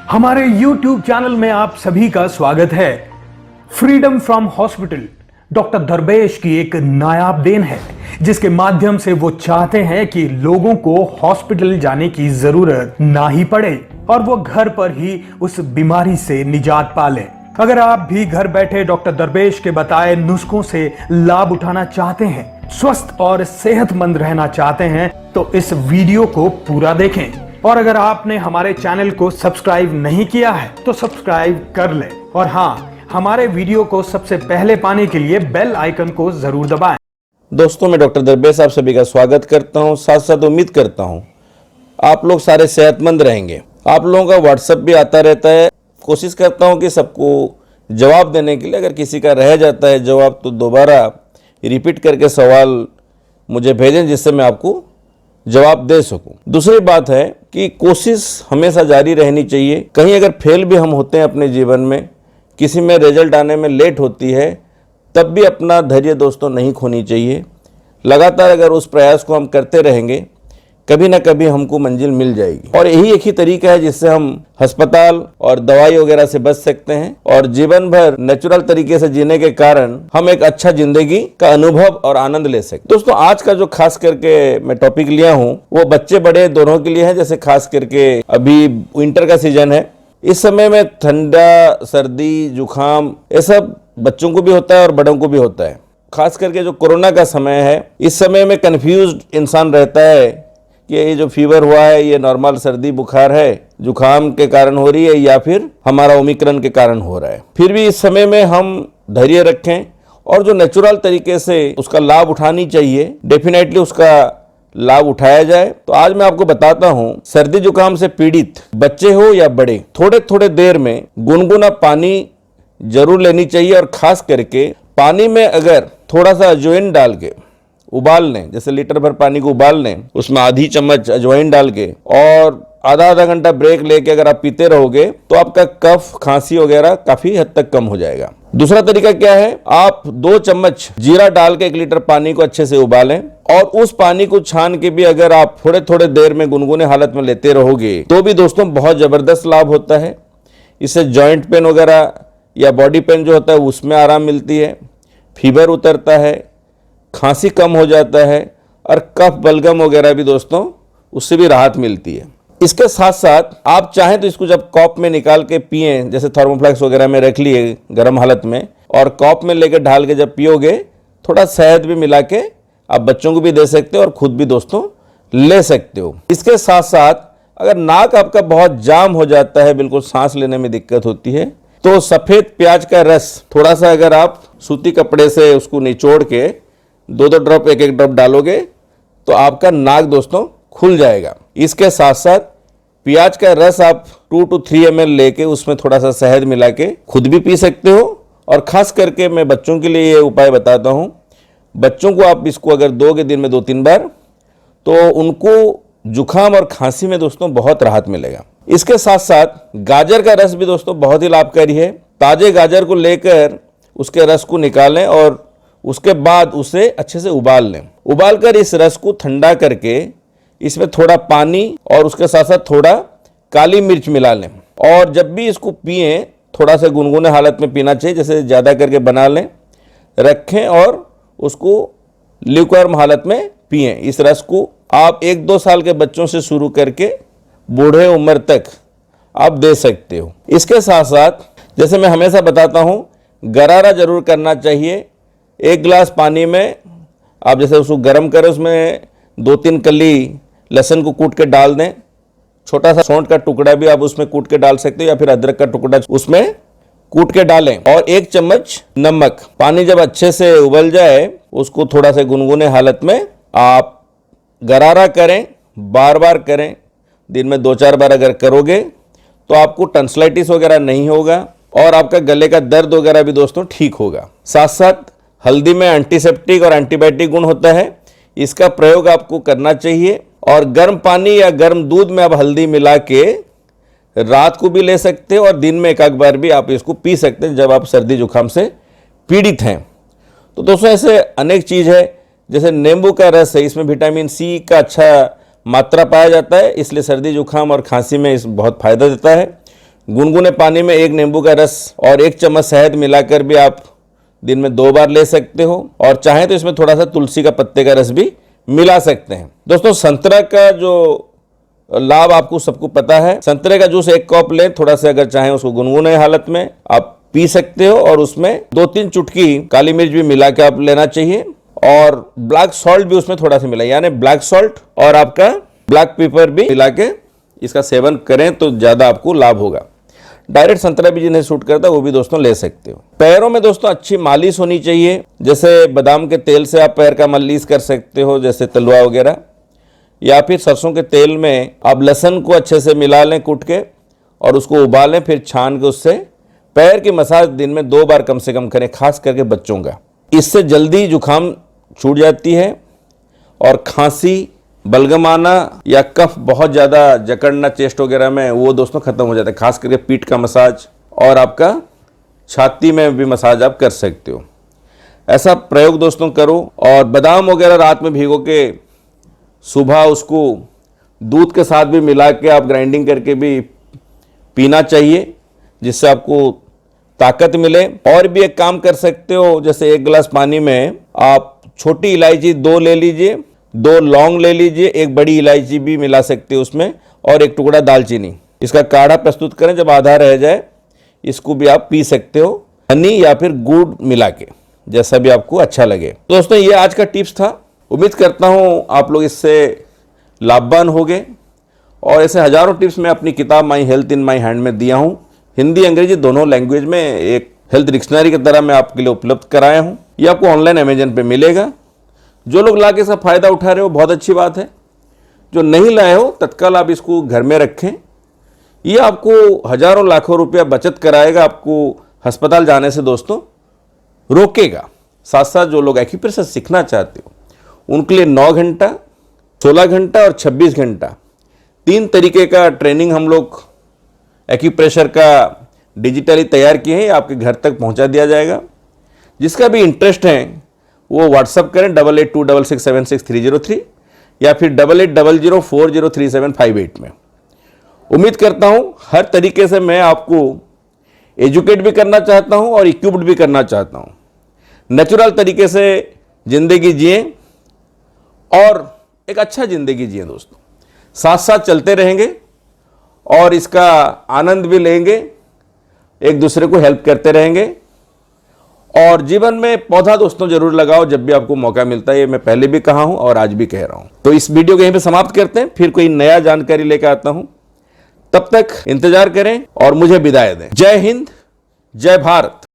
हमारे YouTube channel में आप सभी का स्वागत है। फ्रीडम फ्रॉम हॉस्पिटल डॉक्टर दरवेश की एक नायाब देन है, जिसके माध्यम से वो चाहते हैं कि लोगों को हॉस्पिटल जाने की जरूरत ना ही पड़े और वो घर पर ही उस बीमारी से निजात पा लें। अगर आप भी घर बैठे डॉक्टर दरवेश के बताए नुस्खों से लाभ उठाना चाहते हैं, स्वस्थ और सेहतमंद रहना चाहते हैं, तो इस वीडियो को पूरा देखें। और अगर आपने हमारे चैनल को सब्सक्राइब नहीं किया है तो सब्सक्राइब कर लें। और हाँ, हमारे वीडियो को सबसे पहले पाने के लिए बेल आइकन को जरूर दबाएं। दोस्तों, मैं डॉक्टर दरवेश आप सभी का स्वागत करता हूं। साथ साथ उम्मीद करता हूं आप लोग सारे सेहतमंद रहेंगे। आप लोगों का व्हाट्सएप भी आता रहता है। कोशिश करता हूं कि सबको जवाब देने के लिए, अगर किसी का रह जाता है जवाब तो दोबारा रिपीट करके सवाल मुझे भेजें, जिससे मैं आपको जवाब दे सकूं। दूसरी बात है कि कोशिश हमेशा जारी रहनी चाहिए। कहीं अगर फेल भी हम होते हैं अपने जीवन में, किसी में रिजल्ट आने में लेट होती है, तब भी अपना धैर्य दोस्तों नहीं खोनी चाहिए। लगातार अगर उस प्रयास को हम करते रहेंगे, कभी ना कभी हमको मंजिल मिल जाएगी। और यही एक ही तरीका है जिससे हम अस्पताल और दवाई वगैरह से बच सकते हैं और जीवन भर नेचुरल तरीके से जीने के कारण हम एक अच्छा जिंदगी का अनुभव और आनंद ले सकते। दोस्तों, आज का जो खास करके मैं टॉपिक लिया हूँ वो बच्चे बड़े दोनों के लिए है। जैसे खास करके अभी विंटर का सीजन है, इस समय में ठंडा, सर्दी, जुकाम ये सब बच्चों को भी होता है और बड़ों को भी होता है। खास करके जो कोरोना का समय है, इस समय में कंफ्यूज्ड इंसान रहता है कि ये जो फीवर हुआ है ये नॉर्मल सर्दी बुखार है, जुकाम के कारण हो रही है या फिर हमारा ओमिक्रॉन के कारण हो रहा है। फिर भी इस समय में हम धैर्य रखें और जो नेचुरल तरीके से उसका लाभ उठानी चाहिए, डेफिनेटली उसका लाभ उठाया जाए। तो आज मैं आपको बताता हूं, सर्दी जुकाम से पीड़ित बच्चे हो या बड़े, थोड़े थोड़े देर में गुनगुना पानी जरूर लेनी चाहिए। और खास करके पानी में अगर थोड़ा सा अजवाइन डाल के उबाल लें, जैसे लीटर भर पानी को उबाल लें, उसमें आधी चम्मच अजवाइन डाल के और आधा घंटा ब्रेक लेके अगर आप पीते रहोगे तो आपका कफ, खांसी वगैरह काफी हद तक कम हो जाएगा। दूसरा तरीका क्या है, आप 2 चम्मच जीरा डाल के 1 लीटर पानी को अच्छे से उबालें और उस पानी को छान के भी अगर आप थोड़े थोड़े देर में गुनगुने हालत में लेते रहोगे तो भी दोस्तों बहुत जबरदस्त लाभ होता है। इससे जॉइंट पेन वगैरह या बॉडी पेन जो होता है उसमें आराम मिलती है, फीवर उतरता है, खांसी कम हो जाता है और कफ, बलगम वगैरह भी दोस्तों उससे भी राहत मिलती है। इसके साथ साथ आप चाहें तो इसको जब कॉप में निकाल के पिएं, जैसे थर्मोफ्लेक्स वगैरह में रख लिए गर्म हालत में, और कॉप में लेकर ढाल के जब पियोगे, थोड़ा शहद भी मिला के आप बच्चों को भी दे सकते हो और खुद भी दोस्तों ले सकते हो। इसके साथ साथ अगर नाक आपका बहुत जाम हो जाता है, बिल्कुल सांस लेने में दिक्कत होती है, तो सफेद प्याज का रस थोड़ा सा अगर आप सूती कपड़े से उसको निचोड़ के 2-2 ड्रॉप, 1-1 ड्रॉप डालोगे तो आपका नाक दोस्तों खुल जाएगा। इसके साथ साथ प्याज का रस आप 2 to 3 ml लेके उसमें थोड़ा सा शहद मिला के खुद भी पी सकते हो। और खास करके मैं बच्चों के लिए ये उपाय बताता हूँ। बच्चों को आप इसको अगर दोगे दिन में 2-3 बार, तो उनको जुकाम और खांसी में दोस्तों बहुत राहत मिलेगा। इसके साथ साथ गाजर का रस भी दोस्तों बहुत ही लाभकारी है। ताजे गाजर को लेकर उसके रस को निकालें और उसके बाद उसे अच्छे से उबाल लें। उबालकर इस रस को ठंडा करके इसमें थोड़ा पानी और उसके साथ साथ थोड़ा काली मिर्च मिला लें और जब भी इसको पिएं थोड़ा सा गुनगुने हालत में पीना चाहिए, जैसे ज़्यादा करके बना लें, रखें और उसको ल्यूकवार्म हालत में पिएं। इस रस को आप 1-2 साल के बच्चों से शुरू करके बूढ़े उम्र तक आप दे सकते हो। इसके साथ साथ जैसे मैं हमेशा बताता हूँ, गरारा जरूर करना चाहिए। 1 गिलास पानी में आप जैसे उसको गर्म करें, उसमें 2-3 कली लहसुन को कूट के डाल दें, छोटा सा सौंठ का टुकड़ा भी आप उसमें कूट के डाल सकते हो या फिर अदरक का टुकड़ा उसमें कूट के डालें और 1 चम्मच नमक। पानी जब अच्छे से उबल जाए उसको थोड़ा सा गुनगुने हालत में आप गरारा करें, बार बार करें। दिन में 2-4 बार अगर करोगे तो आपको टंसलाइटिस वगैरह नहीं होगा और आपका गले का दर्द वगैरह भी दोस्तों ठीक होगा। साथ साथ हल्दी में एंटीसेप्टिक और एंटीबायोटिक गुण होता है, इसका प्रयोग आपको करना चाहिए। और गर्म पानी या गर्म दूध में आप हल्दी मिला के रात को भी ले सकते हो और दिन में एक बार भी आप इसको पी सकते हैं जब आप सर्दी जुकाम से पीड़ित हैं। तो दोस्तों ऐसे अनेक चीज़ है, जैसे नींबू का रस है, इसमें विटामिन सी का अच्छा मात्रा पाया जाता है, इसलिए सर्दी जुकाम और खांसी में इस बहुत फायदा देता है। गुनगुने पानी में 1 नींबू का रस और 1 चम्मच शहद मिलाकर भी आप दिन में 2 बार ले सकते हो, और चाहे तो इसमें थोड़ा सा तुलसी का पत्ते का रस भी मिला सकते हैं। दोस्तों, संतरा का जो लाभ आपको सबको पता है। संतरे का जूस 1 कप लें, थोड़ा सा अगर चाहें उसको गुनगुने हालत में आप पी सकते हो, और उसमें 2-3 चुटकी काली मिर्च भी मिला के आप लेना चाहिए, और ब्लैक सॉल्ट भी उसमें थोड़ा सा मिला, यानी ब्लैक सॉल्ट और आपका ब्लैक पेपर भी मिला के इसका सेवन करें तो ज़्यादा आपको लाभ होगा। डायरेक्ट संतरा भी जिन्हें सूट करता है वो भी दोस्तों ले सकते हो। पैरों में दोस्तों अच्छी मालिश होनी चाहिए, जैसे बादाम के तेल से आप पैर का मालिश कर सकते हो, जैसे तलवा वगैरह, या फिर सरसों के तेल में आप लहसुन को अच्छे से मिला लें कूट के, और उसको उबालें, फिर छान के उससे पैर की मसाज दिन में 2 बार कम से कम करें, खास करके बच्चों का। इससे जल्दी जुकाम छूट जाती है, और खांसी, बलगम आना या कफ बहुत ज़्यादा जकड़ना चेस्ट वगैरह में, वो दोस्तों ख़त्म हो जाता है। खास करके पीठ का मसाज और आपका छाती में भी मसाज आप कर सकते हो। ऐसा प्रयोग दोस्तों करो, और बादाम वगैरह रात में भिगो के सुबह उसको दूध के साथ भी मिला के आप ग्राइंडिंग करके भी पीना चाहिए, जिससे आपको ताकत मिले। और भी एक काम कर सकते हो, जैसे 1 गिलास पानी में आप छोटी इलायची 2 ले लीजिए, 2 लौंग ले लीजिए, 1 बड़ी इलायची भी मिला सकते हो उसमें, और 1 टुकड़ा दालचीनी। इसका काढ़ा प्रस्तुत करें, जब आधा रह जाए इसको भी आप पी सकते हो, हनी या फिर गुड़ मिला के, जैसा भी आपको अच्छा लगे। दोस्तों, ये आज का टिप्स था। उम्मीद करता हूँ आप लोग इससे लाभवान होंगे, और ऐसे हजारों टिप्स मैं अपनी किताब my health in my hand में दिया हूँ। हिंदी अंग्रेजी दोनों लैंग्वेज में एक हेल्थ डिक्शनरी की तरह मैं आपके लिए उपलब्ध कराया हूँ। ये आपको ऑनलाइन अमेजन पे मिलेगा। जो लोग ला के इसका फ़ायदा उठा रहे हो बहुत अच्छी बात है, जो नहीं लाए हो तत्काल आप इसको घर में रखें। ये आपको हजारों लाखों रुपया बचत कराएगा, आपको अस्पताल जाने से दोस्तों रोकेगा। साथ साथ जो लोग एक्यूप्रेशर सीखना चाहते हो उनके लिए 9 घंटा, 16 घंटा और 26 घंटा 3 तरीके का ट्रेनिंग हम लोग एक्यूप्रेशर का डिजिटली तैयार किए हैं, आपके घर तक पहुंचा दिया जाएगा। जिसका भी इंटरेस्ट है वो व्हाट्सअप करें 8826676303 या फिर 8800403758 में। उम्मीद करता हूं हर तरीके से मैं आपको एजुकेट भी करना चाहता हूं और इक्विप्ड भी करना चाहता हूं। नेचुरल तरीके से जिंदगी जिए और एक अच्छा जिंदगी जिए दोस्तों। साथ साथ चलते रहेंगे और इसका आनंद भी लेंगे, एक दूसरे को हेल्प करते रहेंगे। और जीवन में पौधा दोस्तों जरूर लगाओ जब भी आपको मौका मिलता है, ये मैं पहले भी कहा हूं और आज भी कह रहा हूं। तो इस वीडियो को यहीं पे समाप्त करते हैं, फिर कोई नया जानकारी लेकर आता हूं। तब तक इंतजार करें और मुझे विदाई दें। जय हिंद, जय भारत।